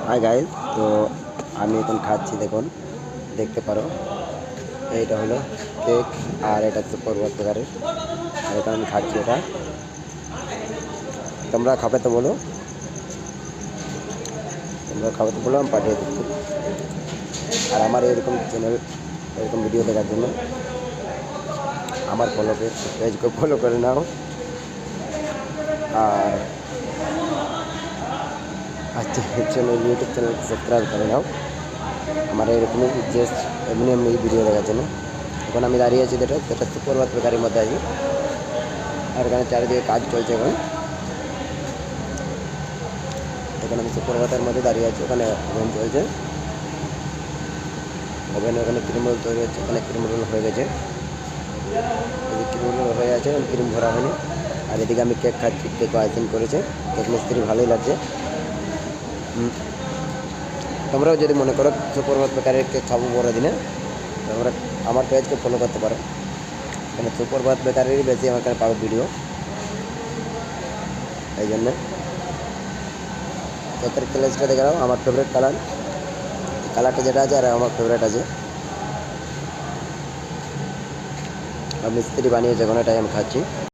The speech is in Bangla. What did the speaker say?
হাই গাইস, তো আমি এখন খাচ্ছি, দেখুন দেখতে পারো। এইটা হলো কেক আর এটা হচ্ছে পর্বত বেকারের। আর এটা আমি খাচ্ছি। এটা তোমরা খাবে তো বলো, তোমরা খাবে তো বলো, আমি পাঠিয়ে দিচ্ছি। আর আমার এরকম চ্যানেল, এরকম ভিডিও দেখার জন্য আমার পেজকে ফলো করে নাও। আর আচ্ছা, চ্যানেল ইউটিউব চ্যানেলকে সাবস্ক্রাইব করে নাও আমার এরকমই জাস্ট এমনি এমনি ভিডিও দেখার জন্য। এখন আমি দাঁড়িয়ে আছি, সেটা হচ্ছে পর্বত বেকারির মধ্যে আছি। আর এখানে চারিদিকে কাজ চলছে। এখন আমি পর্বতের মধ্যে দাঁড়িয়ে আছি, ওখানে ওভেন চলছে। ওখানে ক্রিম রোল তৈরি হচ্ছে, ওখানে ক্রিম রোল হয়ে গেছে, ক্রিম রোল হয়ে আছে, ক্রিম ভরা হয়নি। আর এদিকে আমি কেক খাচ্ছি, কেক আইসিং করেছে, কেক মিস্ত্রি ভালোই লাগছে। তোমরাও যদি মনে করো সুপরভাত বেকারের কেক খাবো বড়দিনে, তোমরা আমার পেজকে ফলো করতে পারো। মানে সুপরভাত বেকারেরই বেশি আমার কাছে পাবো ভিডিও, এই জন্যে। কেকের কালারটা দেখে নাও, আমার ফেভারিট কালারটা যেটা আছে আর আমার ফেভারিট আছে। আর মিস্ত্রি বানিয়েছে, এখন এটাই আমি খাচ্ছি।